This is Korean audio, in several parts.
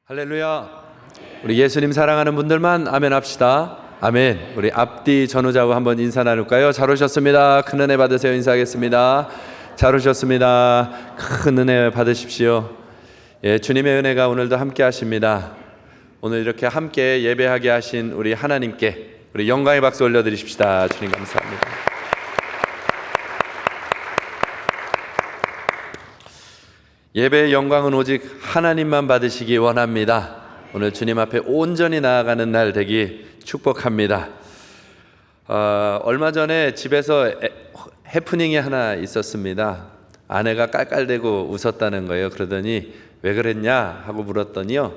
할렐루야. 우리 예수님 사랑하는 분들만 아멘 합시다. 아멘. 우리 앞뒤 전후자고 한번 인사 나눌까요? 잘 오셨습니다. 큰 은혜 받으세요. 인사하겠습니다. 잘 오셨습니다. 큰 은혜 받으십시오. 예, 주님의 은혜가 오늘도 함께 하십니다. 오늘 이렇게 함께 예배하게 하신 우리 하나님께 우리 영광의 박수 올려드리십시다. 주님 감사합니다. 예배의 영광은 오직 하나님만 받으시기 원합니다. 오늘 주님 앞에 온전히 나아가는 날 되기 축복합니다. 얼마 전에 집에서 해프닝이 하나 있었습니다. 아내가 깔깔대고 웃었다는 거예요. 그러더니 왜 그랬냐 하고 물었더니요,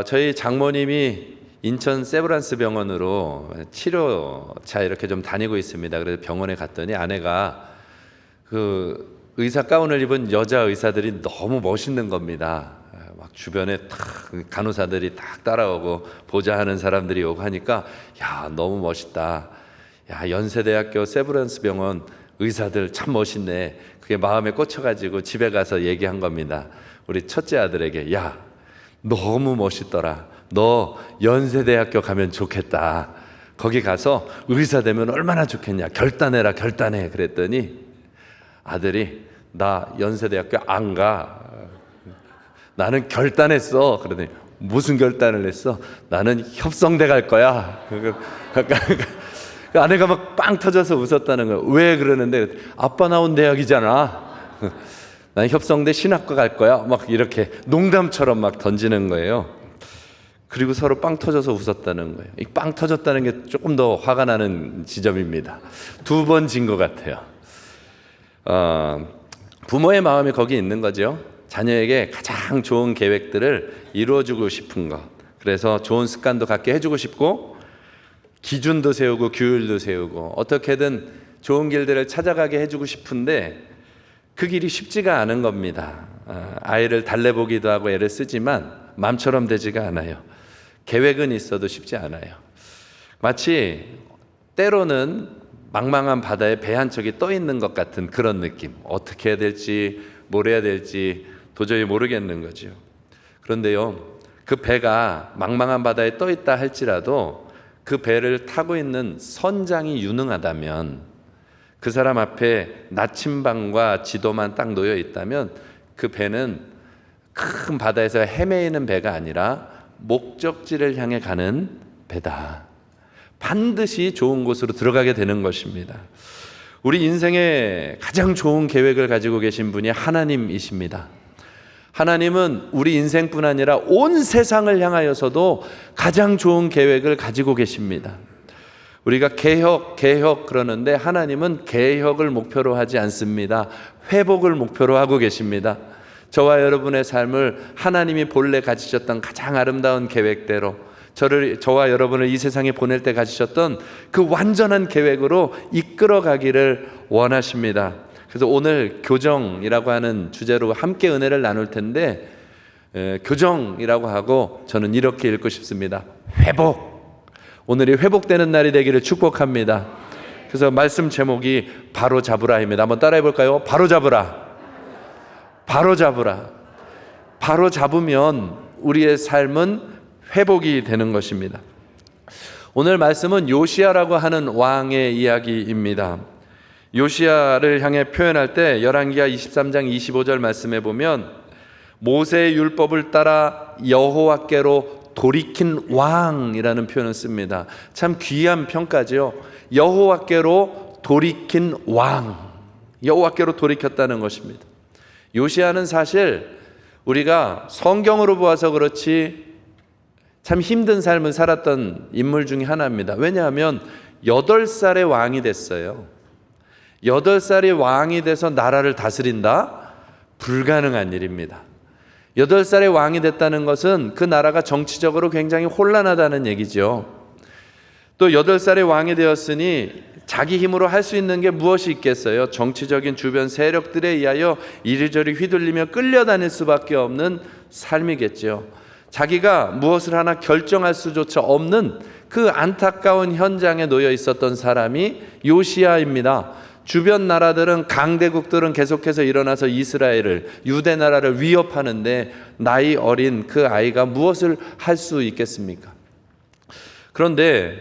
저희 장모님이 인천 세브란스 병원으로 치료차 이렇게 좀 다니고 있습니다. 그래서 병원에 갔더니 아내가 그 의사 가운을 입은 여자 의사들이 너무 멋있는 겁니다. 막 주변에 탁 간호사들이 딱 따라오고 보좌하는 사람들이 오고 하니까 야, 너무 멋있다. 야, 연세대학교 세브란스 병원 의사들 참 멋있네. 그게 마음에 꽂혀가지고 집에 가서 얘기한 겁니다. 우리 첫째 아들에게, 야, 너무 멋있더라. 너 연세대학교 가면 좋겠다. 거기 가서 의사 되면 얼마나 좋겠냐. 결단해라, 결단해. 그랬더니 아들이, 나 연세대학교 안 가. 나는 결단했어. 그러더니 무슨 결단을 했어? 나는 협성대 갈 거야. 아내가 막 빵 터져서 웃었다는 거예요. 왜 그러는데? 아빠 나온 대학이잖아. 난 협성대 신학과 갈 거야. 막 이렇게 농담처럼 막 던지는 거예요. 그리고 서로 빵 터져서 웃었다는 거예요. 이 빵 터졌다는 게 조금 더 화가 나는 지점입니다. 두 번 진 것 같아요. 부모의 마음이 거기 있는 거죠. 자녀에게 가장 좋은 계획들을 이루어주고 싶은 것. 그래서 좋은 습관도 갖게 해주고 싶고, 기준도 세우고 규율도 세우고, 어떻게든 좋은 길들을 찾아가게 해주고 싶은데 그 길이 쉽지가 않은 겁니다. 아이를 달래보기도 하고 애를 쓰지만 마음처럼 되지가 않아요. 계획은 있어도 쉽지 않아요. 마치 때로는 망망한 바다에 배 한 척이 떠 있는 것 같은 그런 느낌. 어떻게 해야 될지, 뭘 해야 될지 도저히 모르겠는 거죠. 그런데요, 그 배가 망망한 바다에 떠 있다 할지라도 그 배를 타고 있는 선장이 유능하다면, 그 사람 앞에 나침반과 지도만 딱 놓여 있다면 그 배는 큰 바다에서 헤매이는 배가 아니라 목적지를 향해 가는 배다. 반드시 좋은 곳으로 들어가게 되는 것입니다. 우리 인생에 가장 좋은 계획을 가지고 계신 분이 하나님이십니다. 하나님은 우리 인생뿐 아니라 온 세상을 향하여서도 가장 좋은 계획을 가지고 계십니다. 우리가 개혁 그러는데 하나님은 개혁을 목표로 하지 않습니다. 회복을 목표로 하고 계십니다. 저와 여러분의 삶을 하나님이 본래 가지셨던 가장 아름다운 계획대로, 저와 여러분을 이 세상에 보낼 때 가지셨던 그 완전한 계획으로 이끌어 가기를 원하십니다. 그래서 오늘 교정이라고 하는 주제로 함께 은혜를 나눌 텐데, 교정이라고 하고 저는 이렇게 읽고 싶습니다. 회복. 오늘이 회복되는 날이 되기를 축복합니다. 그래서 말씀 제목이 바로 잡으라입니다. 한번 따라해 볼까요? 바로 잡으라. 바로 잡으라. 바로 잡으면 우리의 삶은 회복이 되는 것입니다. 오늘 말씀은 요시야라고 하는 왕의 이야기입니다. 요시야를 향해 표현할 때 열왕기하 23장 25절 말씀에 보면 모세의 율법을 따라 여호와께로 돌이킨 왕이라는 표현을 씁니다. 참 귀한 평가죠. 여호와께로 돌이킨 왕, 여호와께로 돌이켰다는 것입니다. 요시야는 사실 우리가 성경으로 보아서 그렇지 참 힘든 삶을 살았던 인물 중에 하나입니다. 왜냐하면 8살의 왕이 됐어요. 8살의 왕이 돼서 나라를 다스린다? 불가능한 일입니다. 8살의 왕이 됐다는 것은 그 나라가 정치적으로 굉장히 혼란하다는 얘기죠. 또 8살의 왕이 되었으니 자기 힘으로 할 수 있는 게 무엇이 있겠어요? 정치적인 주변 세력들에 의하여 이리저리 휘둘리며 끌려다닐 수밖에 없는 삶이겠죠. 자기가 무엇을 하나 결정할 수조차 없는 그 안타까운 현장에 놓여 있었던 사람이 요시야입니다. 주변 나라들은 강대국들은 계속해서 일어나서 이스라엘을, 유대 나라를 위협하는데 나이 어린 그 아이가 무엇을 할 수 있겠습니까? 그런데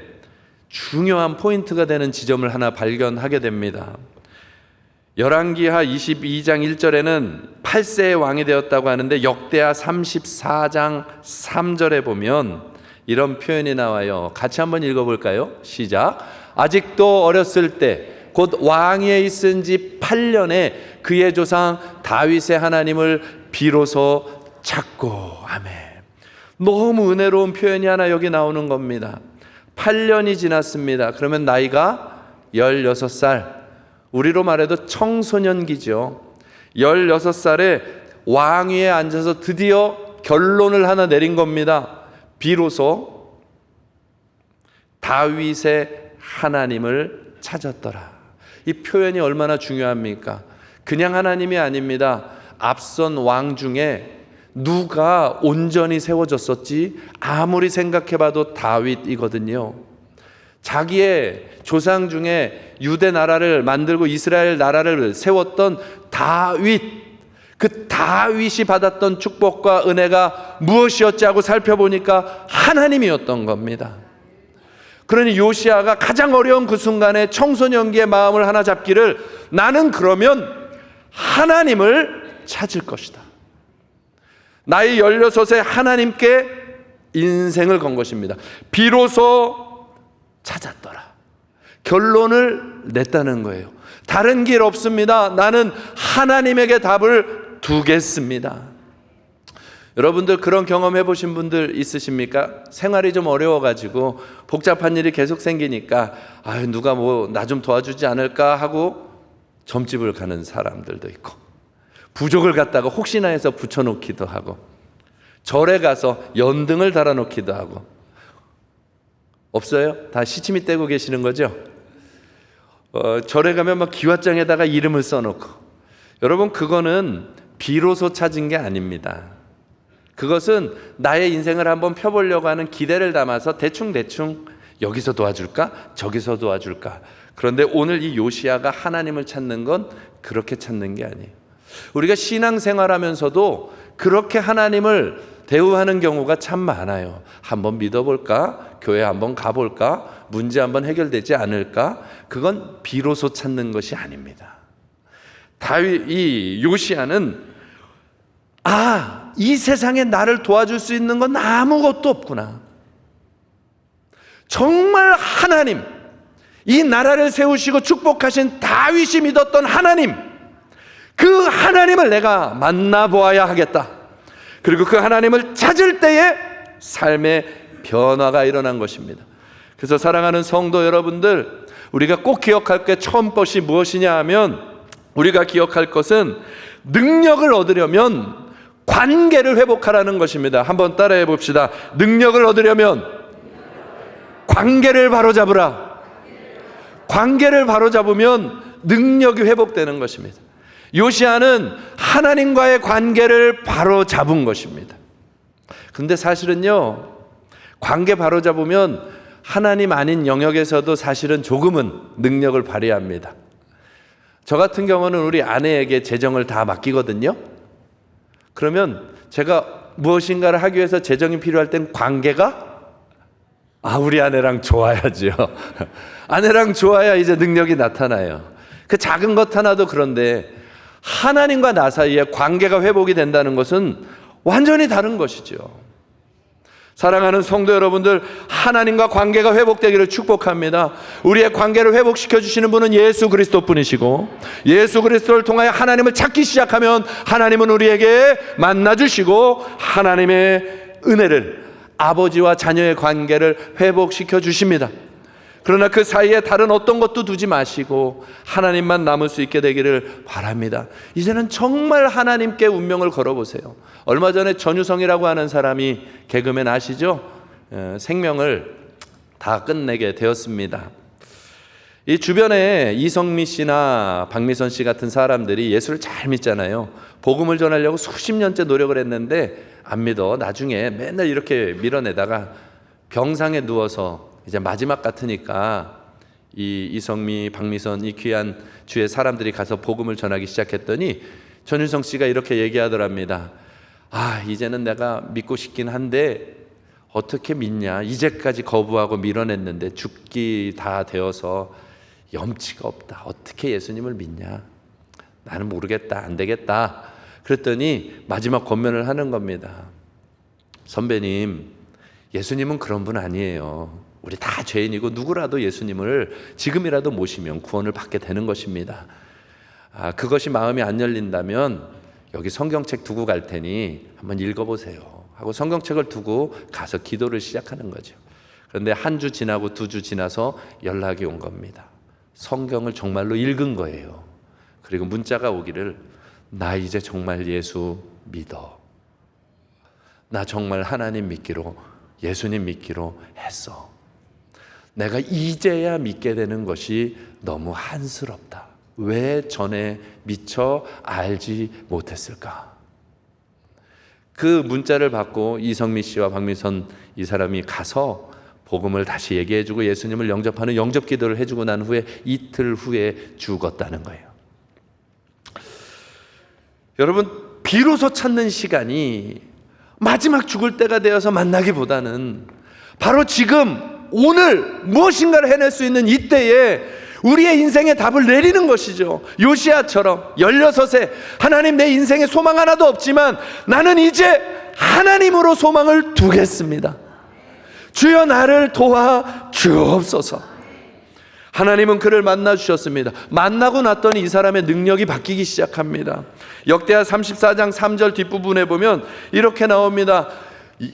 중요한 포인트가 되는 지점을 하나 발견하게 됩니다. 열왕기하 22장 1절에는 8세의 왕이 되었다고 하는데 역대하 34장 3절에 보면 이런 표현이 나와요. 같이 한번 읽어볼까요? 시작. 아직도 어렸을 때 곧 왕위에 있은 지 8년에 그의 조상 다윗의 하나님을 비로소 찾고. 아멘. 너무 은혜로운 표현이 하나 여기 나오는 겁니다. 8년이 지났습니다. 그러면 나이가 16살, 우리로 말해도 청소년기죠. 16살에 왕위에 앉아서 드디어 결론을 하나 내린 겁니다. 비로소 다윗의 하나님을 찾았더라. 이 표현이 얼마나 중요합니까? 그냥 하나님이 아닙니다. 앞선 왕 중에 누가 온전히 세워졌었지? 아무리 생각해봐도 다윗이거든요. 자기의 조상 중에 유대 나라를 만들고 이스라엘 나라를 세웠던 다윗, 그 다윗이 받았던 축복과 은혜가 무엇이었지 하고 살펴보니까 하나님이었던 겁니다. 그러니 요시야가 가장 어려운 그 순간에 청소년기의 마음을 하나 잡기를, 나는 그러면 하나님을 찾을 것이다. 나이 16에 하나님께 인생을 건 것입니다. 비로소 찾았더라. 결론을 냈다는 거예요. 다른 길 없습니다. 나는 하나님에게 답을 두겠습니다. 여러분들 그런 경험 해보신 분들 있으십니까? 생활이 좀 어려워가지고 복잡한 일이 계속 생기니까 누가 뭐 나 좀 도와주지 않을까 하고 점집을 가는 사람들도 있고, 부족을 갖다가 혹시나 해서 붙여놓기도 하고, 절에 가서 연등을 달아놓기도 하고. 없어요? 다 시치미 떼고 계시는 거죠? 절에 가면 막 기와장에다가 이름을 써놓고. 여러분, 그거는 비로소 찾은 게 아닙니다. 그것은 나의 인생을 한번 펴보려고 하는 기대를 담아서 대충 여기서 도와줄까? 저기서 도와줄까? 그런데 오늘 이 요시야가 하나님을 찾는 건 그렇게 찾는 게 아니에요. 우리가 신앙생활하면서도 그렇게 하나님을 대우하는 경우가 참 많아요. 한번 믿어볼까? 교회 한번 가볼까? 문제 한번 해결되지 않을까? 그건 비로소 찾는 것이 아닙니다. 이 요시야는 이 세상에 나를 도와줄 수 있는 건 아무것도 없구나. 정말 하나님, 이 나라를 세우시고 축복하신 다윗이 믿었던 하나님, 그 하나님을 내가 만나보아야 하겠다. 그리고 그 하나님을 찾을 때에 삶의 변화가 일어난 것입니다. 그래서 사랑하는 성도 여러분들, 우리가 꼭 기억할 게 처음 것이 무엇이냐 하면, 우리가 기억할 것은 능력을 얻으려면 관계를 회복하라는 것입니다. 한번 따라해 봅시다. 능력을 얻으려면 관계를 바로잡으라. 관계를 바로잡으면 능력이 회복되는 것입니다. 요시야는 하나님과의 관계를 바로잡은 것입니다. 그런데 사실은요, 관계 바로잡으면 하나님 아닌 영역에서도 사실은 조금은 능력을 발휘합니다. 저 같은 경우는 우리 아내에게 재정을 다 맡기거든요. 그러면 제가 무엇인가를 하기 위해서 재정이 필요할 땐 관계가 우리 아내랑 좋아야죠. 아내랑 좋아야 이제 능력이 나타나요. 그 작은 것 하나도. 그런데 하나님과 나 사이에 관계가 회복이 된다는 것은 완전히 다른 것이죠. 사랑하는 성도 여러분들, 하나님과 관계가 회복되기를 축복합니다. 우리의 관계를 회복시켜 주시는 분은 예수 그리스도 뿐이시고, 예수 그리스도를 통하여 하나님을 찾기 시작하면 하나님은 우리에게 만나주시고 하나님의 은혜를, 아버지와 자녀의 관계를 회복시켜 주십니다. 그러나 그 사이에 다른 어떤 것도 두지 마시고 하나님만 남을 수 있게 되기를 바랍니다. 이제는 정말 하나님께 운명을 걸어보세요. 얼마 전에 전유성이라고 하는 사람이, 개그맨 아시죠? 생명을 다 끝내게 되었습니다. 이 주변에 이성미 씨나 박미선 씨 같은 사람들이 예수를 잘 믿잖아요. 복음을 전하려고 수십 년째 노력을 했는데 안 믿어. 나중에 맨날 이렇게 밀어내다가 병상에 누워서 이제 마지막 같으니까 이 이성미, 박미선 이 귀한 주의 사람들이 가서 복음을 전하기 시작했더니 전윤성 씨가 이렇게 얘기하더랍니다. 이제는 내가 믿고 싶긴 한데 어떻게 믿냐, 이제까지 거부하고 밀어냈는데 죽기 다 되어서 염치가 없다. 어떻게 예수님을 믿냐, 나는 모르겠다, 안 되겠다. 그랬더니 마지막 권면을 하는 겁니다. 선배님, 예수님은 그런 분 아니에요. 우리 다 죄인이고 누구라도 예수님을 지금이라도 모시면 구원을 받게 되는 것입니다. 그것이 마음이 안 열린다면 여기 성경책 두고 갈 테니 한번 읽어보세요 하고 성경책을 두고 가서 기도를 시작하는 거죠. 그런데 한 주 지나고 2주 지나서 연락이 온 겁니다. 성경을 정말로 읽은 거예요. 그리고 문자가 오기를, 나 이제 정말 예수 믿어. 나 정말 하나님 믿기로, 예수님 믿기로 했어. 내가 이제야 믿게 되는 것이 너무 한스럽다. 왜 전에 미처 알지 못했을까? 그 문자를 받고 이성미 씨와 박미선 이 사람이 가서 복음을 다시 얘기해주고 예수님을 영접하는 영접 기도를 해주고 난 후에 이틀 후에 죽었다는 거예요. 여러분, 비로소 찾는 시간이 마지막 죽을 때가 되어서 만나기보다는 바로 지금 오늘 무엇인가를 해낼 수 있는 이때에 우리의 인생의 답을 내리는 것이죠. 요시야처럼 16세 하나님, 내 인생에 소망 하나도 없지만 나는 이제 하나님으로 소망을 두겠습니다. 주여 나를 도와 주옵소서. 하나님은 그를 만나 주셨습니다. 만나고 났더니 이 사람의 능력이 바뀌기 시작합니다. 역대하 34장 3절 뒷부분에 보면 이렇게 나옵니다.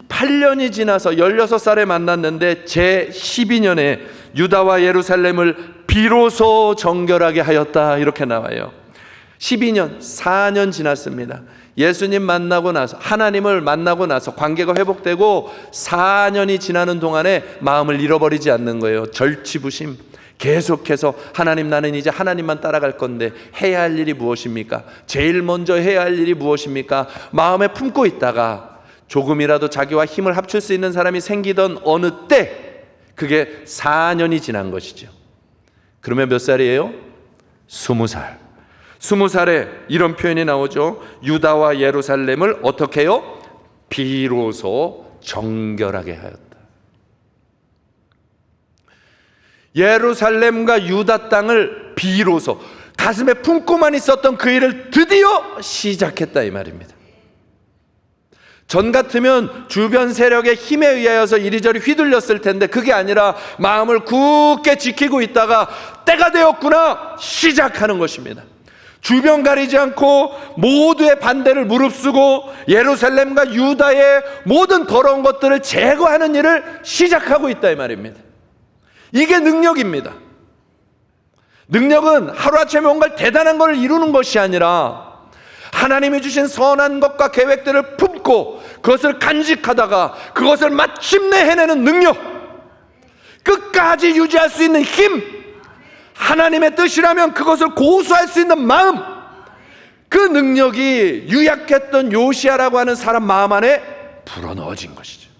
8년이 지나서 16살에 만났는데 제 12년에 유다와 예루살렘을 비로소 정결하게 하였다, 이렇게 나와요. 12년, 4년 지났습니다. 예수님 만나고 나서, 하나님을 만나고 나서 관계가 회복되고 4년이 지나는 동안에 마음을 잃어버리지 않는 거예요. 절치부심, 계속해서 하나님, 나는 이제 하나님만 따라갈 건데 해야 할 일이 무엇입니까? 제일 먼저 해야 할 일이 무엇입니까? 마음에 품고 있다가 조금이라도 자기와 힘을 합칠 수 있는 사람이 생기던 어느 때, 그게 4년이 지난 것이죠. 그러면 몇 살이에요? 20살. 20살에 이런 표현이 나오죠. 유다와 예루살렘을 어떻게 해요? 비로소 정결하게 하였다. 예루살렘과 유다 땅을 비로소, 가슴에 품고만 있었던 그 일을 드디어 시작했다, 이 말입니다. 전 같으면 주변 세력의 힘에 의하여서 이리저리 휘둘렸을 텐데 그게 아니라 마음을 굳게 지키고 있다가 때가 되었구나 시작하는 것입니다. 주변 가리지 않고 모두의 반대를 무릅쓰고 예루살렘과 유다의 모든 더러운 것들을 제거하는 일을 시작하고 있다, 이 말입니다. 이게 능력입니다. 능력은 하루아침에 뭔가 대단한 걸 이루는 것이 아니라 하나님이 주신 선한 것과 계획들을 품고 그것을 간직하다가 그것을 마침내 해내는 능력, 끝까지 유지할 수 있는 힘, 하나님의 뜻이라면 그것을 고수할 수 있는 마음, 그 능력이 유약했던 요시야라고 하는 사람 마음 안에 불어넣어진 것이죠.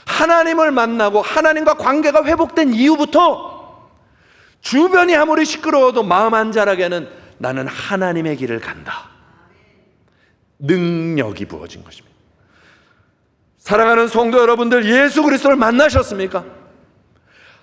하나님을 만나고 하나님과 관계가 회복된 이후부터 주변이 아무리 시끄러워도 마음 한자락에는 나는 하나님의 길을 간다, 능력이 부어진 것입니다. 사랑하는 성도 여러분들, 예수 그리스도를 만나셨습니까?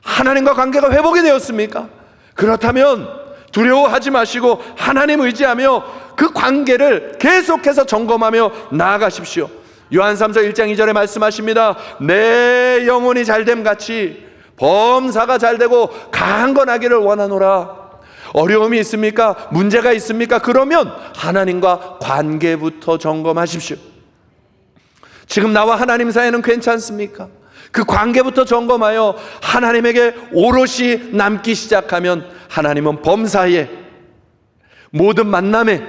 하나님과 관계가 회복이 되었습니까? 그렇다면 두려워하지 마시고 하나님 의지하며 그 관계를 계속해서 점검하며 나아가십시오. 요한 3서 1장 2절에 말씀하십니다. 내 영혼이 잘됨 같이 범사가 잘되고 강건하기를 원하노라. 어려움이 있습니까? 문제가 있습니까? 그러면 하나님과 관계부터 점검하십시오. 지금 나와 하나님 사이는 괜찮습니까? 그 관계부터 점검하여 하나님에게 오롯이 남기 시작하면 하나님은 범사에, 모든 만남에,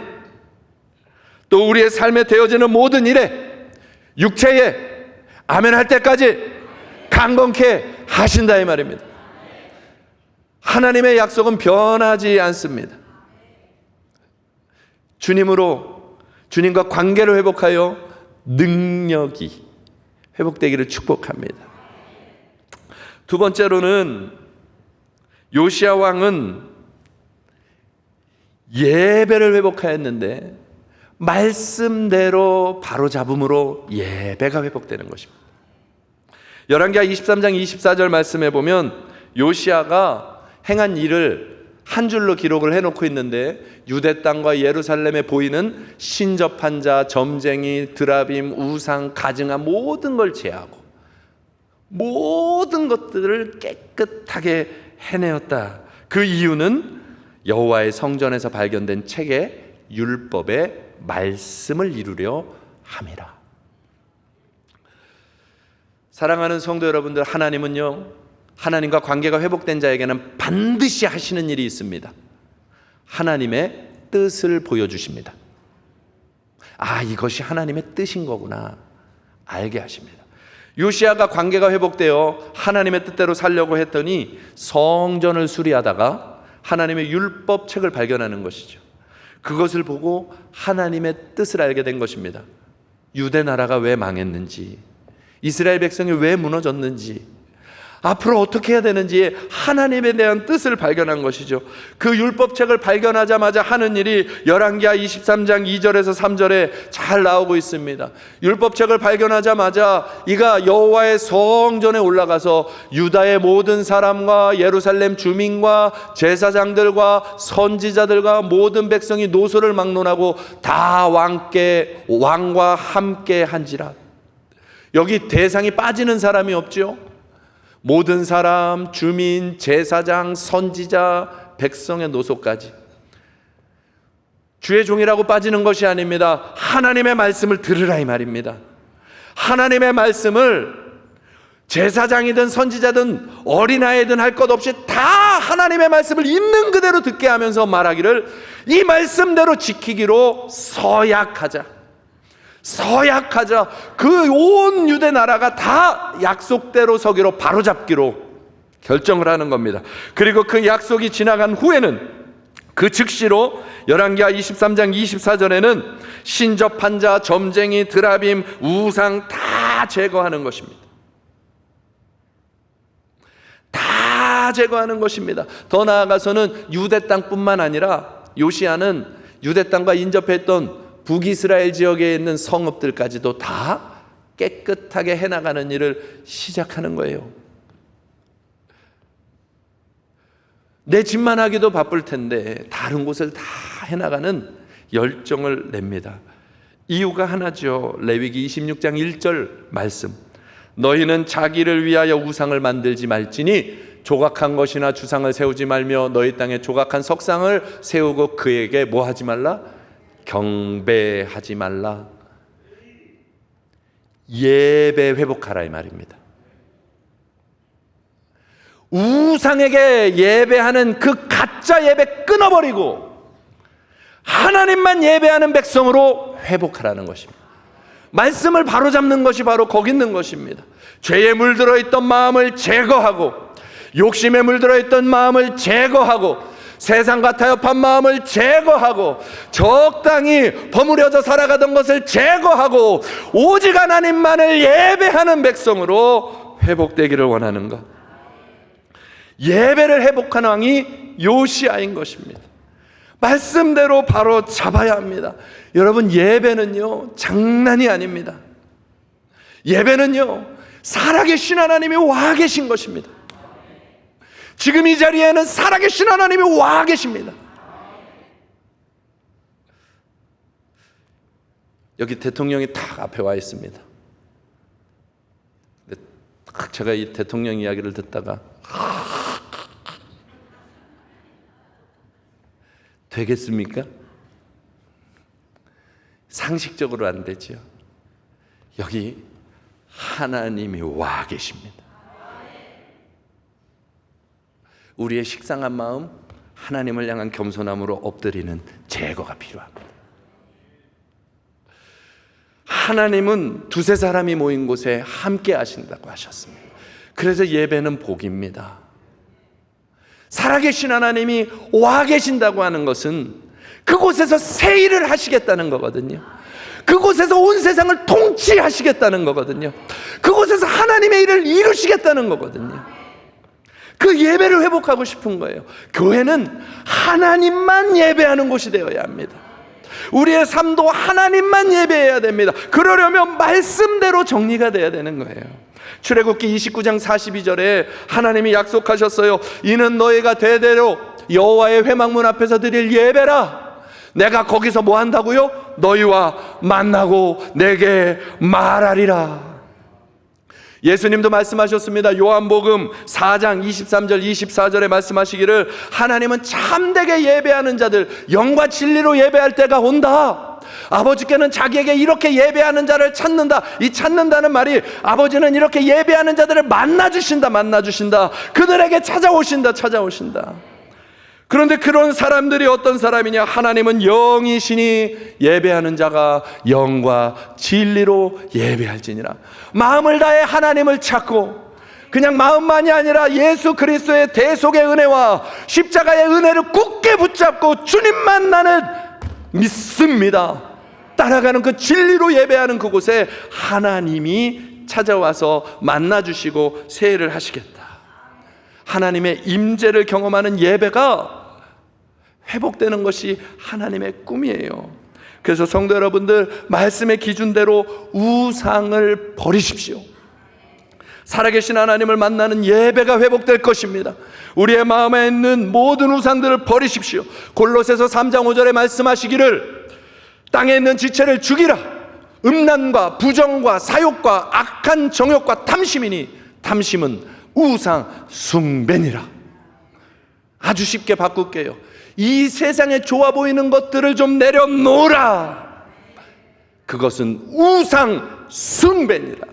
또 우리의 삶에 되어지는 모든 일에, 육체에 아멘 할 때까지 강건케 하신다, 이 말입니다. 하나님의 약속은 변하지 않습니다. 주님으로, 주님과 관계를 회복하여 능력이 회복되기를 축복합니다. 두 번째로는 요시야 왕은 예배를 회복하였는데 말씀대로 바로잡음으로 예배가 회복되는 것입니다. 열왕기하 23장 24절 말씀에 보면 요시야가 행한 일을 한 줄로 기록을 해놓고 있는데, 유대 땅과 예루살렘에 보이는 신접한 자, 점쟁이, 드라빔, 우상, 가증한 모든 걸 제하고 모든 것들을 깨끗하게 해내었다. 그 이유는 여호와의 성전에서 발견된 책에 율법의 말씀을 이루려 함이라. 사랑하는 성도 여러분들, 하나님은요, 하나님과 관계가 회복된 자에게는 반드시 하시는 일이 있습니다. 하나님의 뜻을 보여주십니다. 아, 이것이 하나님의 뜻인 거구나 알게 하십니다. 요시야가 관계가 회복되어 하나님의 뜻대로 살려고 했더니 성전을 수리하다가 하나님의 율법책을 발견하는 것이죠. 그것을 보고 하나님의 뜻을 알게 된 것입니다. 유대 나라가 왜 망했는지, 이스라엘 백성이 왜 무너졌는지, 앞으로 어떻게 해야 되는지 하나님에 대한 뜻을 발견한 것이죠. 그 율법책을 발견하자마자 하는 일이 열왕기하 23장 2절에서 3절에 잘 나오고 있습니다. 율법책을 발견하자마자 이가 여호와의 성전에 올라가서 유다의 모든 사람과 예루살렘 주민과 제사장들과 선지자들과 모든 백성이 노소를 막론하고 다 왕과 함께 한지라. 여기 대상이 빠지는 사람이 없죠. 모든 사람, 주민, 제사장, 선지자, 백성의 노소까지. 주의 종이라고 빠지는 것이 아닙니다. 하나님의 말씀을 들으라 이 말입니다. 하나님의 말씀을 제사장이든 선지자든 어린아이든 할 것 없이 다 하나님의 말씀을 있는 그대로 듣게 하면서 말하기를, 이 말씀대로 지키기로 서약하자. 그 온 유대 나라가 다 약속대로 서기로 바로잡기로 결정을 하는 겁니다. 그리고 그 약속이 지나간 후에는 그 즉시로 열왕기하 23장 24절에는 신접한 자, 점쟁이, 드라빔, 우상 다 제거하는 것입니다. 다 제거하는 것입니다. 더 나아가서는 유대 땅뿐만 아니라 요시야는 유대 땅과 인접했던 북이스라엘 지역에 있는 성읍들까지도 다 깨끗하게 해나가는 일을 시작하는 거예요. 내 집만 하기도 바쁠 텐데 다른 곳을 다 해나가는 열정을 냅니다. 이유가 하나죠. 레위기 26장 1절 말씀, 너희는 자기를 위하여 우상을 만들지 말지니 조각한 것이나 주상을 세우지 말며 너희 땅에 조각한 석상을 세우고 그에게 뭐 하지 말라? 경배하지 말라. 예배 회복하라 이 말입니다. 우상에게 예배하는 그 가짜 예배 끊어버리고 하나님만 예배하는 백성으로 회복하라는 것입니다. 말씀을 바로잡는 것이 바로 거기 있는 것입니다. 죄에 물들어 있던 마음을 제거하고, 욕심에 물들어 있던 마음을 제거하고, 세상과 타협한 마음을 제거하고, 적당히 버무려져 살아가던 것을 제거하고 오직 하나님만을 예배하는 백성으로 회복되기를 원하는 것. 예배를 회복한 왕이 요시야인 것입니다. 말씀대로 바로 잡아야 합니다. 여러분, 예배는요 장난이 아닙니다. 예배는요 살아계신 하나님이 와 계신 것입니다. 지금 이 자리에는 살아계신 하나님이 와 계십니다. 여기 대통령이 딱 앞에 와 있습니다. 제가 이 대통령 이야기를 듣다가 되겠습니까? 상식적으로 안 되죠. 여기 하나님이 와 계십니다. 우리의 식상한 마음, 하나님을 향한 겸손함으로 엎드리는 제거가 필요합니다. 하나님은 두세 사람이 모인 곳에 함께 하신다고 하셨습니다. 그래서 예배는 복입니다. 살아계신 하나님이 와 계신다고 하는 것은 그곳에서 새 일을 하시겠다는 거거든요. 그곳에서 온 세상을 통치하시겠다는 거거든요. 그곳에서 하나님의 일을 이루시겠다는 거거든요. 그 예배를 회복하고 싶은 거예요. 교회는 하나님만 예배하는 곳이 되어야 합니다. 우리의 삶도 하나님만 예배해야 됩니다. 그러려면 말씀대로 정리가 돼야 되는 거예요. 출애굽기 29장 42절에 하나님이 약속하셨어요. 이는 너희가 대대로 여호와의 회막문 앞에서 드릴 예배라. 내가 거기서 뭐 한다고요? 너희와 만나고 내게 말하리라. 예수님도 말씀하셨습니다. 요한복음 4장 23절 24절에 말씀하시기를 하나님은 참되게 예배하는 자들, 영과 진리로 예배할 때가 온다. 아버지께는 자기에게 이렇게 예배하는 자를 찾는다. 이 찾는다는 말이 아버지는 이렇게 예배하는 자들을 만나주신다. 그들에게 찾아오신다. 그런데 그런 사람들이 어떤 사람이냐? 하나님은 영이시니 예배하는 자가 영과 진리로 예배할지니라. 마음을 다해 하나님을 찾고 그냥 마음만이 아니라 예수 그리스도의 대속의 은혜와 십자가의 은혜를 굳게 붙잡고 주님만 나는 믿습니다. 따라가는 그 진리로 예배하는 그곳에 하나님이 찾아와서 만나주시고 세례를 하시겠다. 하나님의 임재를 경험하는 예배가 회복되는 것이 하나님의 꿈이에요. 그래서 성도 여러분들, 말씀의 기준대로 우상을 버리십시오. 살아계신 하나님을 만나는 예배가 회복될 것입니다. 우리의 마음에 있는 모든 우상들을 버리십시오. 골로새서 3장 5절에 말씀하시기를 땅에 있는 지체를 죽이라. 음란과 부정과 사욕과 악한 정욕과 탐심이니 탐심은 우상 숭배니라. 아주 쉽게 바꿀게요. 이 세상에 좋아 보이는 것들을 좀 내려놓으라. 그것은 우상 숭배니라.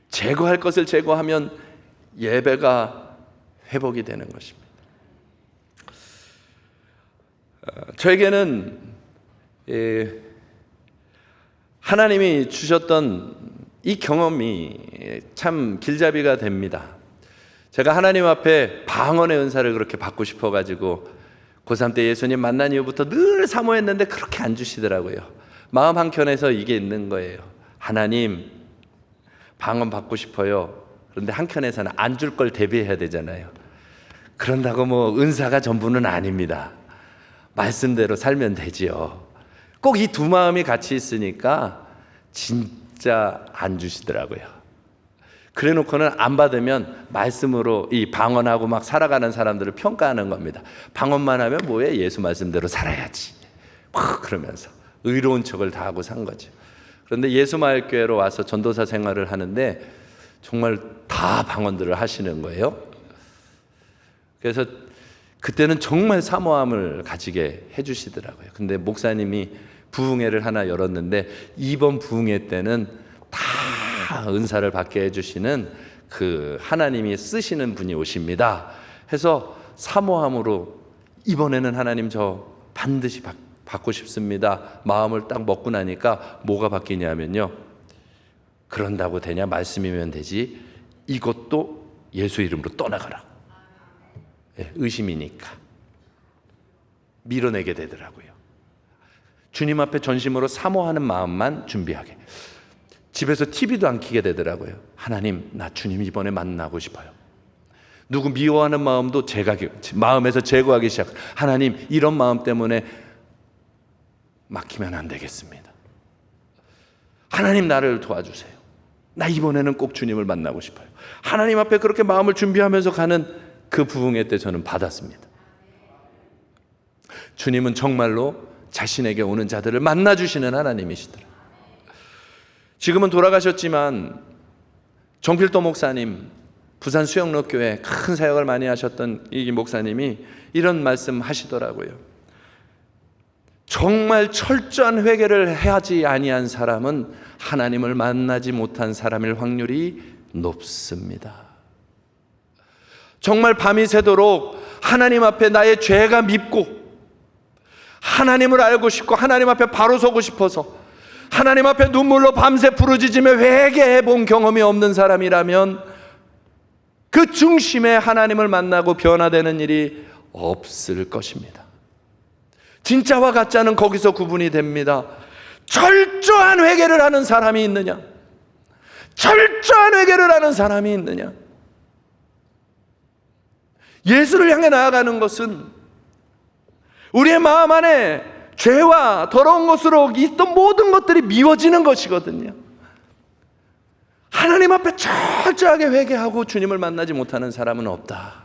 제거할 것을 제거하면 예배가 회복이 되는 것입니다. 저에게는 하나님이 주셨던 이 경험이 참 길잡이가 됩니다. 제가 하나님 앞에 방언의 은사를 그렇게 받고 싶어가지고 고3 때 예수님 만난 이후부터 늘 사모했는데 그렇게 안 주시더라고요. 마음 한켠에서 이게 있는 거예요. 하나님, 방언 받고 싶어요. 그런데 한켠에서는 안 줄 걸 대비해야 되잖아요. 그런다고 뭐 은사가 전부는 아닙니다. 말씀대로 살면 되지요. 꼭 이 두 마음이 같이 있으니까 진짜 안 주시더라고요. 그래 놓고는 안 받으면 말씀으로 이 방언하고 막 살아가는 사람들을 평가하는 겁니다. 방언만 하면 뭐해? 예수 말씀대로 살아야지. 그러면서 의로운 척을 다 하고 산 거죠. 그런데 예수마을교회로 와서 전도사 생활을 하는데 정말 다 방언들을 하시는 거예요. 그래서 그때는 정말 사모함을 가지게 해주시더라고요. 근데 목사님이 부흥회를 하나 열었는데 이번 부흥회 때는 다 은사를 받게 해주시는 그 하나님이 쓰시는 분이 오십니다 해서 사모함으로 이번에는 하나님 저 반드시 받고 싶습니다. 마음을 딱 먹고 나니까 뭐가 바뀌냐면요, 그런다고 되냐? 말씀이면 되지. 이것도 예수 이름으로 떠나가라. 의심이니까 밀어내게 되더라고요. 주님 앞에 전심으로 사모하는 마음만 준비하게. 집에서 TV도 안 켜게 되더라고요. 하나님, 나 주님 이번에 만나고 싶어요. 누구 미워하는 마음도 마음에서 제거하기 시작. 하나님, 이런 마음 때문에 막히면 안 되겠습니다. 하나님, 나를 도와주세요. 나 이번에는 꼭 주님을 만나고 싶어요. 하나님 앞에 그렇게 마음을 준비하면서 가는 그 부흥회 때 저는 받았습니다. 주님은 정말로 자신에게 오는 자들을 만나주시는 하나님이시더라. 지금은 돌아가셨지만 정필도 목사님, 부산 수영로교회 큰 사역을 많이 하셨던 이 목사님이 이런 말씀 하시더라고요. 정말 철저한 회개를 하지 아니한 사람은 하나님을 만나지 못한 사람일 확률이 높습니다. 정말 밤이 새도록 하나님 앞에 나의 죄가 밉고 하나님을 알고 싶고 하나님 앞에 바로 서고 싶어서 하나님 앞에 눈물로 밤새 부르짖으며 회개해 본 경험이 없는 사람이라면 그 중심에 하나님을 만나고 변화되는 일이 없을 것입니다. 진짜와 가짜는 거기서 구분이 됩니다. 철저한 회개를 하는 사람이 있느냐? 철저한 회개를 하는 사람이 있느냐? 예수를 향해 나아가는 것은 우리의 마음 안에 죄와 더러운 것으로 있던 모든 것들이 미워지는 것이거든요. 하나님 앞에 철저하게 회개하고 주님을 만나지 못하는 사람은 없다.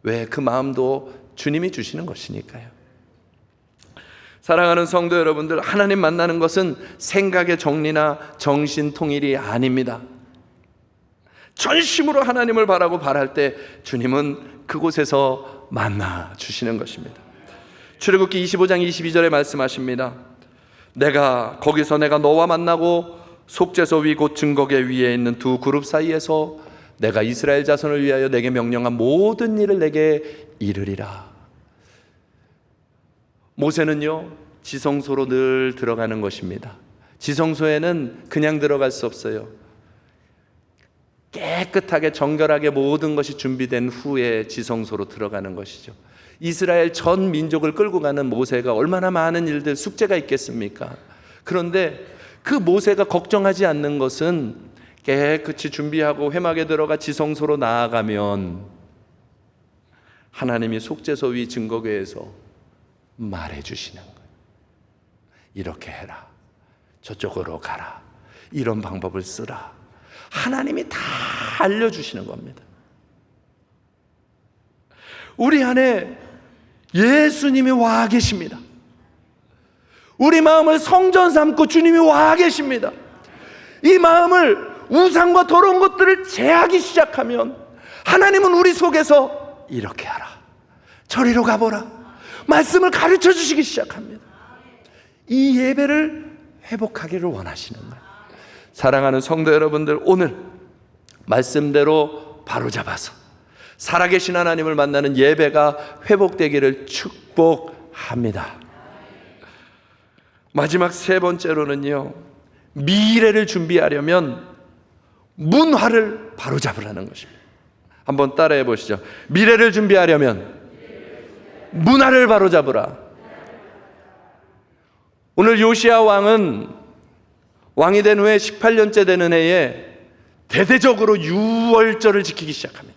왜? 그 마음도 주님이 주시는 것이니까요. 사랑하는 성도 여러분들, 하나님 만나는 것은 생각의 정리나 정신 통일이 아닙니다. 전심으로 하나님을 바라고 바랄 때 주님은 그곳에서 만나 주시는 것입니다. 출애굽기 25장 22절에 말씀하십니다. 거기서 내가 너와 만나고 속죄소 위 곧 증거계 위에 있는 두 그룹 사이에서 내가 이스라엘 자손을 위하여 내게 명령한 모든 일을 내게 이르리라. 모세는요, 지성소로 늘 들어가는 것입니다. 지성소에는 그냥 들어갈 수 없어요. 깨끗하게 정결하게 모든 것이 준비된 후에 지성소로 들어가는 것이죠. 이스라엘 전 민족을 끌고 가는 모세가 얼마나 많은 일들, 숙제가 있겠습니까? 그런데 그 모세가 걱정하지 않는 것은 깨끗이 준비하고 회막에 들어가 지성소로 나아가면 하나님이 속죄소 위 증거궤에서 말해 주시는 거예요. 이렇게 해라, 저쪽으로 가라, 이런 방법을 쓰라. 하나님이 다 알려주시는 겁니다. 우리 안에 예수님이 와 계십니다. 우리 마음을 성전 삼고 주님이 와 계십니다. 이 마음을 우상과 더러운 것들을 제하기 시작하면 하나님은 우리 속에서 이렇게 하라, 저리로 가보라, 말씀을 가르쳐 주시기 시작합니다. 이 예배를 회복하기를 원하시는 거예요. 사랑하는 성도 여러분들, 오늘 말씀대로 바로잡아서 살아계신 하나님을 만나는 예배가 회복되기를 축복합니다. 마지막 세 번째로는요, 미래를 준비하려면 문화를 바로잡으라는 것입니다. 한번 따라해 보시죠. 미래를 준비하려면 문화를 바로잡으라. 오늘 요시야 왕은 왕이 된 후에 18년째 되는 해에 대대적으로 유월절을 지키기 시작합니다.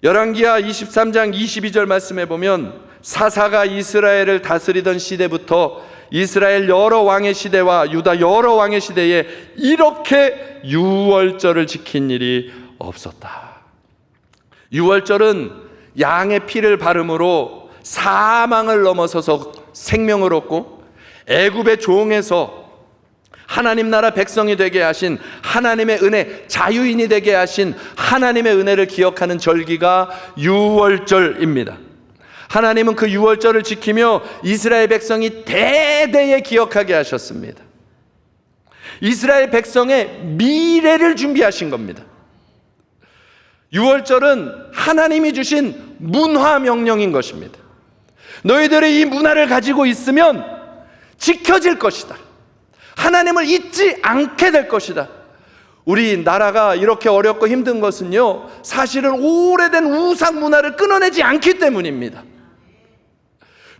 열왕기하 23장 22절 말씀해 보면 사사가 이스라엘을 다스리던 시대부터 이스라엘 여러 왕의 시대와 유다 여러 왕의 시대에 이렇게 유월절을 지킨 일이 없었다. 유월절은 양의 피를 바름으로 사망을 넘어서서 생명을 얻고 애굽의 종에서 하나님 나라 백성이 되게 하신 하나님의 은혜, 자유인이 되게 하신 하나님의 은혜를 기억하는 절기가 유월절입니다. 하나님은 그 유월절을 지키며 이스라엘 백성이 대대에 기억하게 하셨습니다. 이스라엘 백성의 미래를 준비하신 겁니다. 유월절은 하나님이 주신 문화 명령인 것입니다. 너희들이 이 문화를 가지고 있으면 지켜질 것이다. 하나님을 잊지 않게 될 것이다. 우리 나라가 이렇게 어렵고 힘든 것은요, 사실은 오래된 우상 문화를 끊어내지 않기 때문입니다.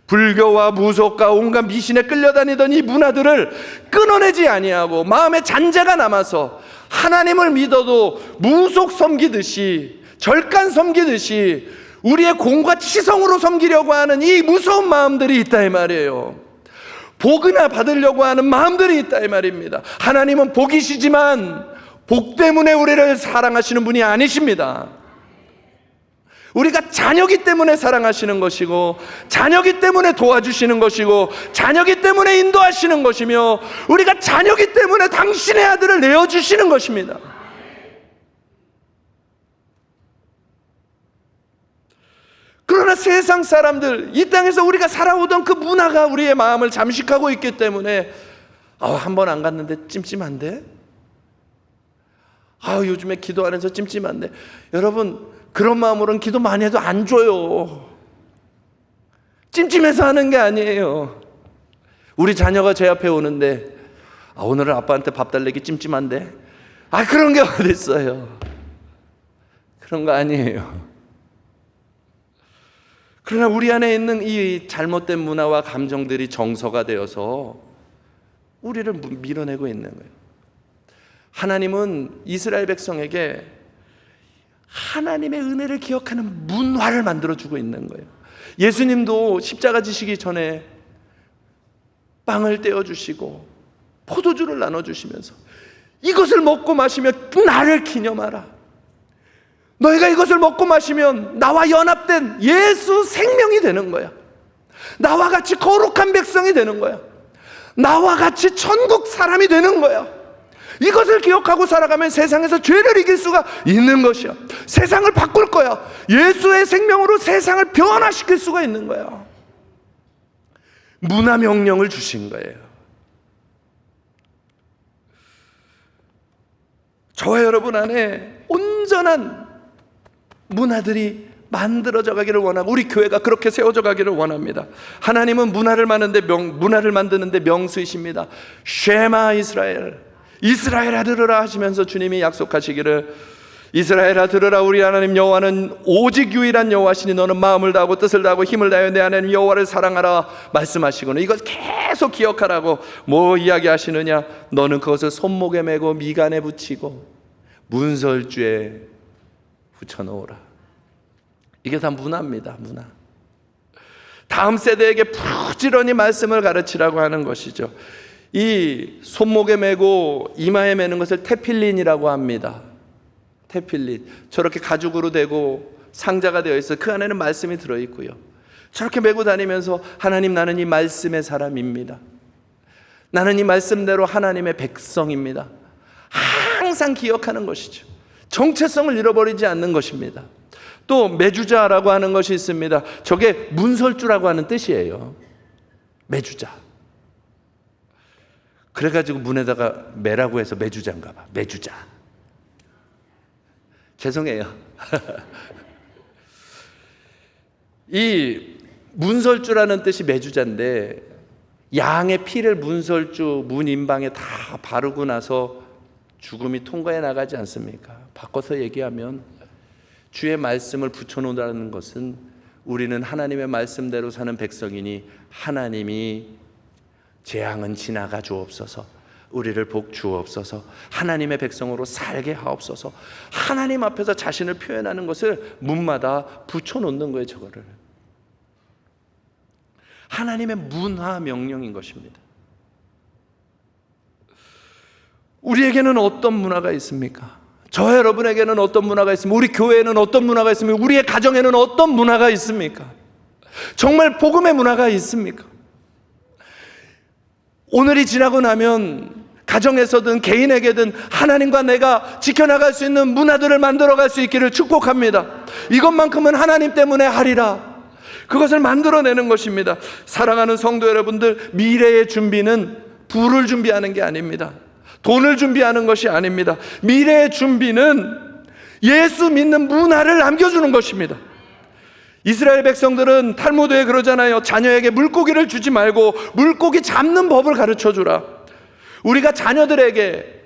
불교와 무속과 온갖 미신에 끌려다니던 이 문화들을 끊어내지 아니하고 마음에 잔재가 남아서 하나님을 믿어도 무속 섬기듯이, 절간 섬기듯이 우리의 공과 치성으로 섬기려고 하는 이 무서운 마음들이 있다 이 말이에요. 복이나 받으려고 하는 마음들이 있다 이 말입니다. 하나님은 복이시지만 복 때문에 우리를 사랑하시는 분이 아니십니다. 우리가 자녀기 때문에 사랑하시는 것이고, 자녀기 때문에 도와주시는 것이고, 자녀기 때문에 인도하시는 것이며, 우리가 자녀기 때문에 당신의 아들을 내어주시는 것입니다. 그러나 세상 사람들, 이 땅에서 우리가 살아오던 그 문화가 우리의 마음을 잠식하고 있기 때문에 한 번 안 갔는데 찜찜한데? 요즘에 기도 안 해서 찜찜한데? 여러분, 그런 마음으로는 기도 많이 해도 안 줘요. 찜찜해서 하는 게 아니에요. 우리 자녀가 제 앞에 오는데 오늘은 아빠한테 밥 달래기 찜찜한데? 그런 게 어디 있어요. 그런 거 아니에요. 그러나 우리 안에 있는 이 잘못된 문화와 감정들이 정서가 되어서 우리를 밀어내고 있는 거예요. 하나님은 이스라엘 백성에게 하나님의 은혜를 기억하는 문화를 만들어주고 있는 거예요. 예수님도 십자가 지시기 전에 빵을 떼어주시고 포도주를 나눠주시면서 이것을 먹고 마시면 나를 기념하라. 너희가 이것을 먹고 마시면 나와 연합된 예수 생명이 되는 거야. 나와 같이 거룩한 백성이 되는 거야. 나와 같이 천국 사람이 되는 거야. 이것을 기억하고 살아가면 세상에서 죄를 이길 수가 있는 것이야. 세상을 바꿀 거야. 예수의 생명으로 세상을 변화시킬 수가 있는 거야. 문화 명령을 주신 거예요. 저와 여러분 안에 온전한 문화들이 만들어져 가기를 원하고 우리 교회가 그렇게 세워져 가기를 원합니다. 하나님은 문화를 만드는데 명수이십니다. 쉐마 이스라엘, 이스라엘아 들으라 하시면서 주님이 약속하시기를, 이스라엘아 들으라, 우리 하나님 여호와는 오직 유일한 여호와시니 너는 마음을 다하고 뜻을 다하고 힘을 다하여 내 하나님 여호와를 사랑하라 말씀하시고는 이것 계속 기억하라고 뭐 이야기하시느냐? 너는 그것을 손목에 메고 미간에 붙이고 문설주에 붙여놓으라. 이게 다 문화입니다. 문화. 다음 세대에게 부지런히 말씀을 가르치라고 하는 것이죠. 이 손목에 메고 이마에 메는 것을 테필린이라고 합니다. 테필린. 저렇게 가죽으로 되고 상자가 되어 있어 그 안에는 말씀이 들어있고요. 저렇게 메고 다니면서 하나님, 나는 이 말씀의 사람입니다. 나는 이 말씀대로 하나님의 백성입니다. 항상 기억하는 것이죠. 정체성을 잃어버리지 않는 것입니다. 또 매주자라고 하는 것이 있습니다. 저게 문설주라고 하는 뜻이에요. 매주자. 그래가지고 문에다가 매라고 해서 매주자인가 봐. 매주자. 죄송해요. 이 문설주라는 뜻이 매주자인데 양의 피를 문설주 문인방에 다 바르고 나서 죽음이 통과해 나가지 않습니까? 바꿔서 얘기하면 주의 말씀을 붙여놓는다는 것은 우리는 하나님의 말씀대로 사는 백성이니 하나님이 재앙은 지나가 주옵소서, 우리를 복 주옵소서, 하나님의 백성으로 살게 하옵소서, 하나님 앞에서 자신을 표현하는 것을 문마다 붙여놓는 거예요. 저거를 하나님의 문화 명령인 것입니다. 우리에게는 어떤 문화가 있습니까? 저 여러분에게는 어떤 문화가 있습니까? 우리 교회에는 어떤 문화가 있습니까? 우리의 가정에는 어떤 문화가 있습니까? 정말 복음의 문화가 있습니까? 오늘이 지나고 나면 가정에서든 개인에게든 하나님과 내가 지켜나갈 수 있는 문화들을 만들어갈 수 있기를 축복합니다. 이것만큼은 하나님 때문에 하리라. 그것을 만들어내는 것입니다. 사랑하는 성도 여러분들, 미래의 준비는 부를 준비하는 게 아닙니다. 돈을 준비하는 것이 아닙니다. 미래의 준비는 예수 믿는 문화를 남겨주는 것입니다. 이스라엘 백성들은 탈무드에 그러잖아요. 자녀에게 물고기를 주지 말고 물고기 잡는 법을 가르쳐주라. 우리가 자녀들에게,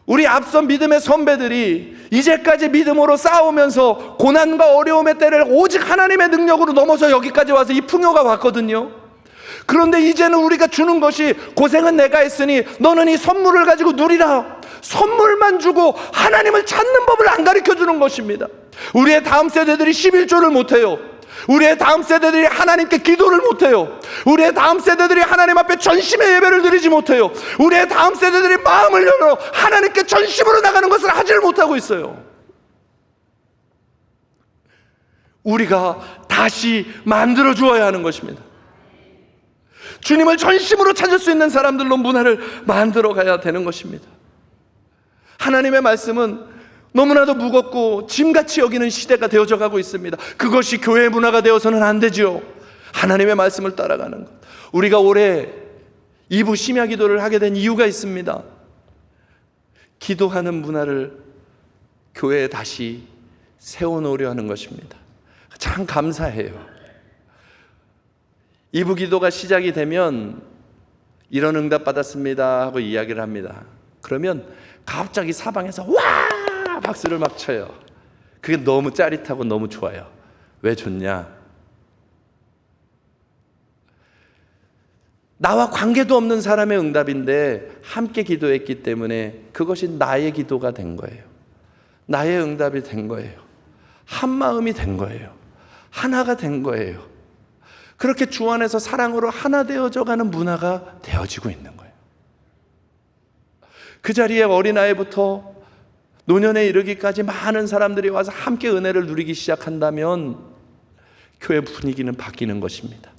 우리 앞선 믿음의 선배들이 이제까지 믿음으로 싸우면서 고난과 어려움의 때를 오직 하나님의 능력으로 넘어서 여기까지 와서 이 풍요가 왔거든요. 그런데 이제는 우리가 주는 것이, 고생은 내가 했으니 너는 이 선물을 가지고 누리라. 선물만 주고 하나님을 찾는 법을 안 가르쳐 주는 것입니다. 우리의 다음 세대들이 11조를 못해요. 우리의 다음 세대들이 하나님께 기도를 못해요. 우리의 다음 세대들이 하나님 앞에 전심의 예배를 드리지 못해요. 우리의 다음 세대들이 마음을 열어 하나님께 전심으로 나가는 것을 하지를 못하고 있어요. 우리가 다시 만들어 주어야 하는 것입니다. 주님을 전심으로 찾을 수 있는 사람들로 문화를 만들어 가야 되는 것입니다. 하나님의 말씀은 너무나도 무겁고 짐같이 여기는 시대가 되어져 가고 있습니다. 그것이 교회의 문화가 되어서는 안 되죠. 하나님의 말씀을 따라가는 것. 우리가 올해 2부 심야 기도를 하게 된 이유가 있습니다. 기도하는 문화를 교회에 다시 세워놓으려 하는 것입니다. 참 감사해요. 2부 기도가 시작이 되면 이런 응답 받았습니다 하고 이야기를 합니다. 그러면 갑자기 사방에서 와! 박수를 막 쳐요. 그게 너무 짜릿하고 너무 좋아요. 왜 좋냐? 나와 관계도 없는 사람의 응답인데 함께 기도했기 때문에 그것이 나의 기도가 된 거예요. 나의 응답이 된 거예요. 한 마음이 된 거예요. 하나가 된 거예요. 그렇게 주 안에서 사랑으로 하나 되어져 가는 문화가 되어지고 있는 거예요. 그 자리에 어린아이부터 노년에 이르기까지 많은 사람들이 와서 함께 은혜를 누리기 시작한다면 교회 분위기는 바뀌는 것입니다.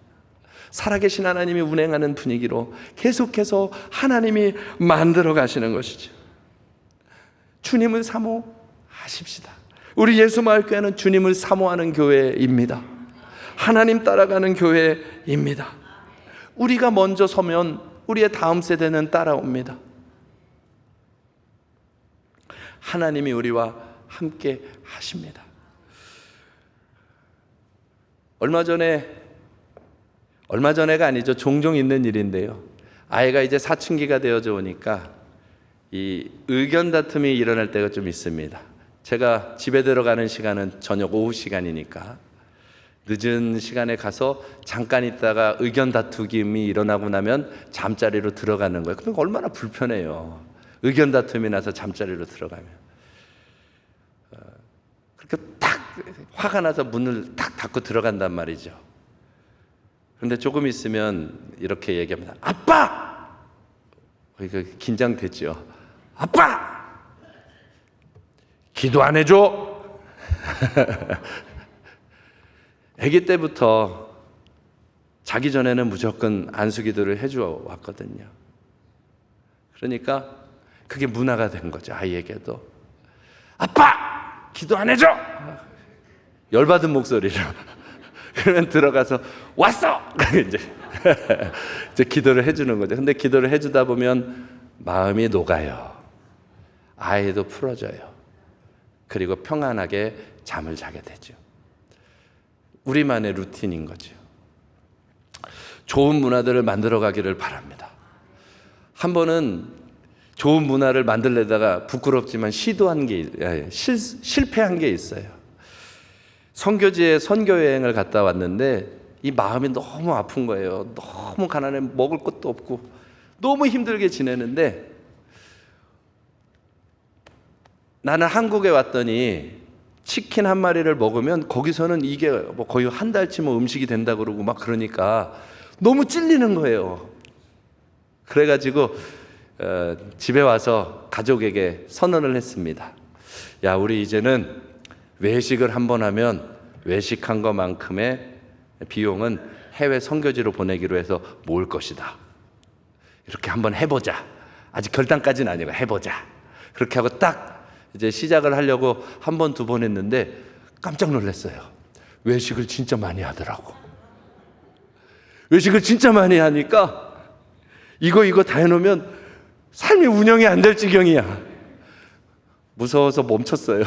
살아계신 하나님이 운행하는 분위기로 계속해서 하나님이 만들어 가시는 것이죠. 주님을 사모하십시다. 우리 예수마을교회는 주님을 사모하는 교회입니다. 하나님 따라가는 교회입니다. 우리가 먼저 서면 우리의 다음 세대는 따라옵니다. 하나님이 우리와 함께 하십니다. 얼마 전에가 아니죠. 종종 있는 일인데요. 아이가 이제 사춘기가 되어져 오니까 이 의견 다툼이 일어날 때가 좀 있습니다. 제가 집에 들어가는 시간은 저녁 오후 시간이니까 늦은 시간에 가서 잠깐 있다가 의견 다툼이 일어나고 나면 잠자리로 들어가는 거예요. 그럼 얼마나 불편해요. 의견 다툼이 나서 잠자리로 들어가면. 그렇게 딱 화가 나서 문을 딱 닫고 들어간단 말이죠. 그런데 조금 있으면 이렇게 얘기합니다. 아빠! 긴장됐죠. 아빠! 기도 안 해줘? 아기 때부터 자기 전에는 무조건 안수기도를 해주어 왔거든요. 그러니까 그게 문화가 된 거죠. 아이에게도. 아빠! 기도 안 해줘! 열받은 목소리로. 그러면 들어가서 왔어! 이제 기도를 해주는 거죠. 근데 기도를 해주다 보면 마음이 녹아요. 아이도 풀어져요. 그리고 평안하게 잠을 자게 되죠. 우리만의 루틴인 거죠. 좋은 문화들을 만들어 가기를 바랍니다. 한 번은 좋은 문화를 만들려다가 부끄럽지만 실패한 게 있어요. 선교지에 선교여행을 갔다 왔는데 이 마음이 너무 아픈 거예요. 너무 가난해, 먹을 것도 없고 너무 힘들게 지내는데 나는 한국에 왔더니 치킨 한 마리를 먹으면 거기서는 이게 뭐 거의 한 달치면 음식이 된다 그러고 막 그러니까 너무 찔리는 거예요. 그래가지고 집에 와서 가족에게 선언을 했습니다. 야, 우리 이제는 외식을 한번 하면 외식한 것만큼의 비용은 해외 선교지로 보내기로 해서 모을 것이다. 이렇게 한번 해보자. 아직 결단까지는 아니고 해보자. 그렇게 하고 딱 이제 시작을 하려고 한 번, 두 번 했는데 깜짝 놀랐어요. 외식을 진짜 많이 하더라고. 외식을 진짜 많이 하니까 이거 다 해놓으면 삶이 운영이 안 될 지경이야. 무서워서 멈췄어요.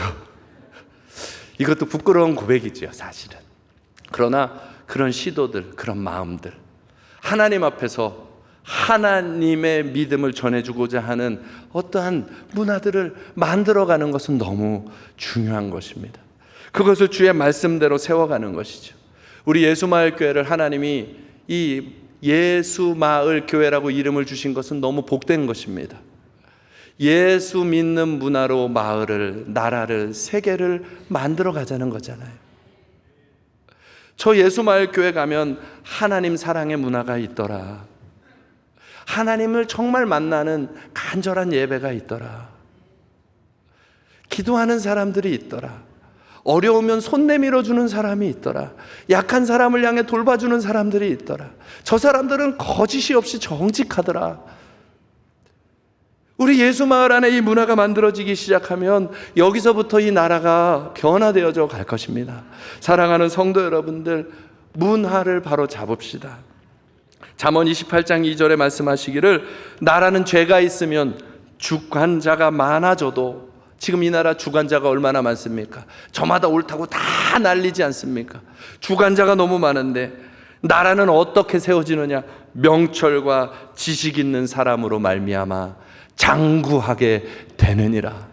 이것도 부끄러운 고백이지요, 사실은. 그러나 그런 시도들, 그런 마음들, 하나님 앞에서 하나님의 믿음을 전해주고자 하는 어떠한 문화들을 만들어가는 것은 너무 중요한 것입니다. 그것을 주의 말씀대로 세워가는 것이죠. 우리 예수마을교회를 하나님이 이 예수마을교회라고 이름을 주신 것은 너무 복된 것입니다. 예수 믿는 문화로 마을을, 나라를, 세계를 만들어 가자는 거잖아요. 저 예수마을교회 가면 하나님 사랑의 문화가 있더라. 하나님을 정말 만나는 간절한 예배가 있더라. 기도하는 사람들이 있더라. 어려우면 손 내밀어 주는 사람이 있더라. 약한 사람을 향해 돌봐주는 사람들이 있더라. 저 사람들은 거짓이 없이 정직하더라. 우리 예수마을 안에 이 문화가 만들어지기 시작하면 여기서부터 이 나라가 변화되어져 갈 것입니다. 사랑하는 성도 여러분들, 문화를 바로 잡읍시다. 잠언 28장 2절에 말씀하시기를 나라는 죄가 있으면 주관자가 많아져도, 지금 이 나라 주관자가 얼마나 많습니까? 저마다 옳다고 다 날리지 않습니까? 주관자가 너무 많은데 나라는 어떻게 세워지느냐? 명철과 지식 있는 사람으로 말미암아 장구하게 되느니라.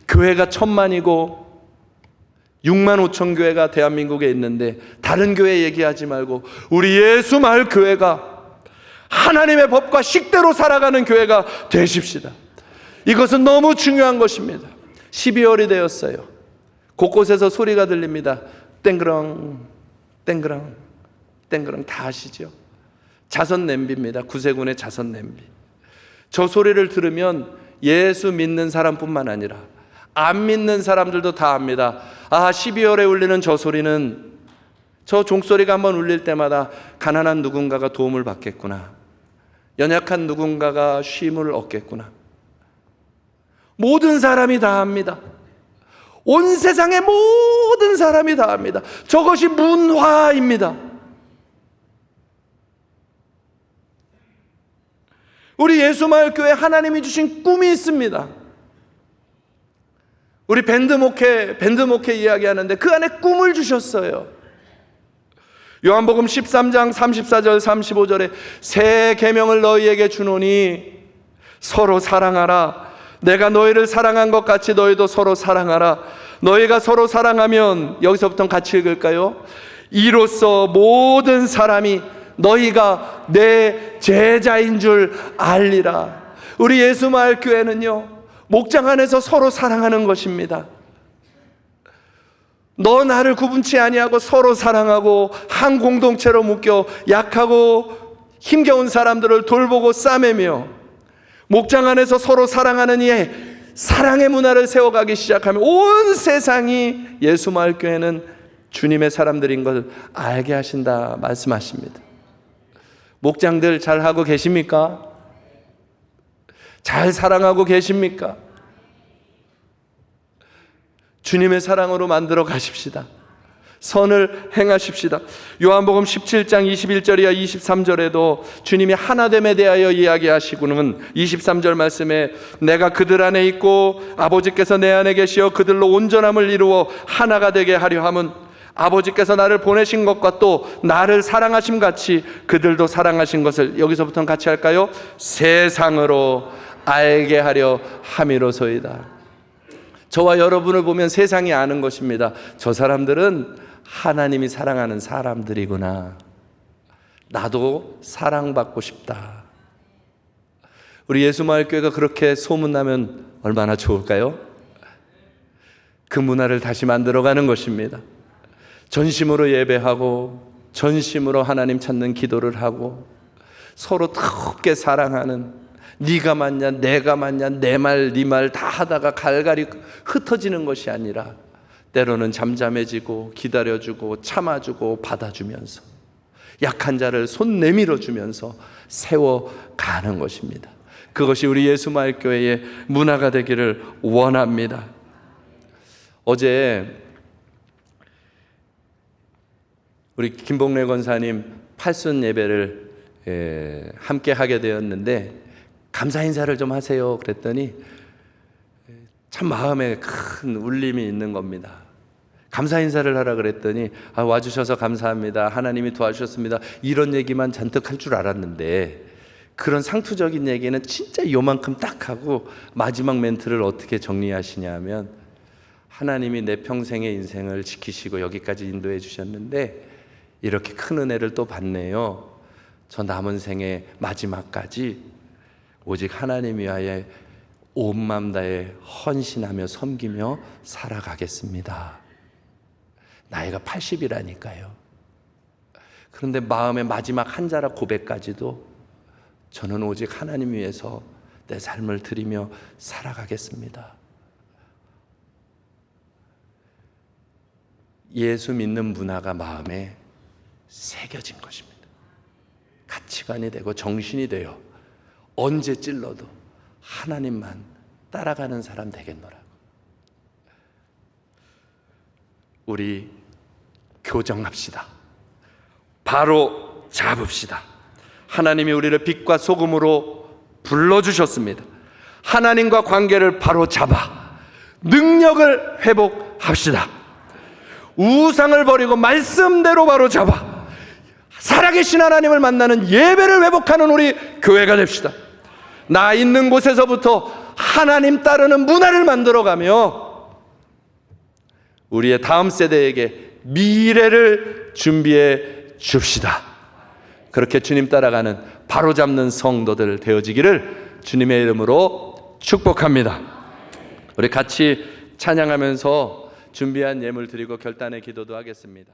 교회가 1000만이고 6만 5천 교회가 대한민국에 있는데 다른 교회 얘기하지 말고 우리 예수마을 교회가 하나님의 법과 식대로 살아가는 교회가 되십시다. 이것은 너무 중요한 것입니다. 12월이 되었어요. 곳곳에서 소리가 들립니다. 땡그렁 땡그렁 땡그렁. 다 아시죠? 자선 냄비입니다. 구세군의 자선 냄비. 저 소리를 들으면 예수 믿는 사람뿐만 아니라 안 믿는 사람들도 다 압니다. 12월에 울리는 저 소리는, 저 종소리가 한번 울릴 때마다 가난한 누군가가 도움을 받겠구나, 연약한 누군가가 쉼을 얻겠구나. 모든 사람이 다 합니다. 온 세상의 모든 사람이 다 합니다. 저것이 문화입니다. 우리 예수마을교회 하나님이 주신 꿈이 있습니다. 우리 밴드 목회 이야기하는데 그 안에 꿈을 주셨어요. 요한복음 13장 34절 35절에 새 계명을 너희에게 주노니 서로 사랑하라. 내가 너희를 사랑한 것 같이 너희도 서로 사랑하라. 너희가 서로 사랑하면, 여기서부터 같이 읽을까요? 이로써 모든 사람이 너희가 내 제자인 줄 알리라. 우리 예수마을교회는요, 목장 안에서 서로 사랑하는 것입니다. 너 나를 구분치 아니하고 서로 사랑하고 한 공동체로 묶여 약하고 힘겨운 사람들을 돌보고 싸매며 목장 안에서 서로 사랑하는 이 사랑의 문화를 세워가기 시작하면 온 세상이 예수마을교회는 주님의 사람들인 걸 알게 하신다 말씀하십니다. 목장들 잘하고 계십니까? 잘 사랑하고 계십니까? 주님의 사랑으로 만들어 가십시다. 선을 행하십시다. 요한복음 17장 21절이야 23절에도 주님이 하나됨에 대하여 이야기하시고는 23절 말씀에 내가 그들 안에 있고 아버지께서 내 안에 계시어 그들로 온전함을 이루어 하나가 되게 하려 함은 아버지께서 나를 보내신 것과 또 나를 사랑하심 같이 그들도 사랑하신 것을, 여기서부터는 같이 할까요? 세상으로 알게 하려 함이로소이다. 저와 여러분을 보면 세상이 아는 것입니다. 저 사람들은 하나님이 사랑하는 사람들이구나. 나도 사랑받고 싶다. 우리 예수마을교회가 그렇게 소문나면 얼마나 좋을까요? 그 문화를 다시 만들어가는 것입니다. 전심으로 예배하고 전심으로 하나님 찾는 기도를 하고 서로 뜨겁게 사랑하는, 네가 맞냐 내가 맞냐 내 말 네 말 다 하다가 갈갈이 흩어지는 것이 아니라 때로는 잠잠해지고 기다려주고 참아주고 받아주면서 약한 자를 손 내밀어 주면서 세워가는 것입니다. 그것이 우리 예수마을교회의 문화가 되기를 원합니다. 어제 우리 김복래 권사님 팔순 예배를 함께 하게 되었는데 감사 인사를 좀 하세요 그랬더니 참 마음에 큰 울림이 있는 겁니다. 감사 인사를 하라 그랬더니 와주셔서 감사합니다, 하나님이 도와주셨습니다, 이런 얘기만 잔뜩 할 줄 알았는데 그런 상투적인 얘기는 진짜 요만큼 딱 하고 마지막 멘트를 어떻게 정리하시냐면 하나님이 내 평생의 인생을 지키시고 여기까지 인도해 주셨는데 이렇게 큰 은혜를 또 받네요. 저 남은 생의 마지막까지 오직 하나님 위하여 온 마음 다해 헌신하며 섬기며 살아가겠습니다. 나이가 80이라니까요. 그런데 마음의 마지막 한 자락 고백까지도 저는 오직 하나님 위해서 내 삶을 드리며 살아가겠습니다. 예수 믿는 문화가 마음에 새겨진 것입니다. 가치관이 되고 정신이 되어 언제 찔러도 하나님만 따라가는 사람 되겠노라고. 우리 교정합시다. 바로 잡읍시다. 하나님이 우리를 빛과 소금으로 불러주셨습니다. 하나님과 관계를 바로 잡아 능력을 회복합시다. 우상을 버리고 말씀대로 바로 잡아 살아계신 하나님을 만나는 예배를 회복하는 우리 교회가 됩시다. 나 있는 곳에서부터 하나님 따르는 문화를 만들어가며 우리의 다음 세대에게 미래를 준비해 줍시다. 그렇게 주님 따라가는 바로잡는 성도들 되어지기를 주님의 이름으로 축복합니다. 우리 같이 찬양하면서 준비한 예물 드리고 결단의 기도도 하겠습니다.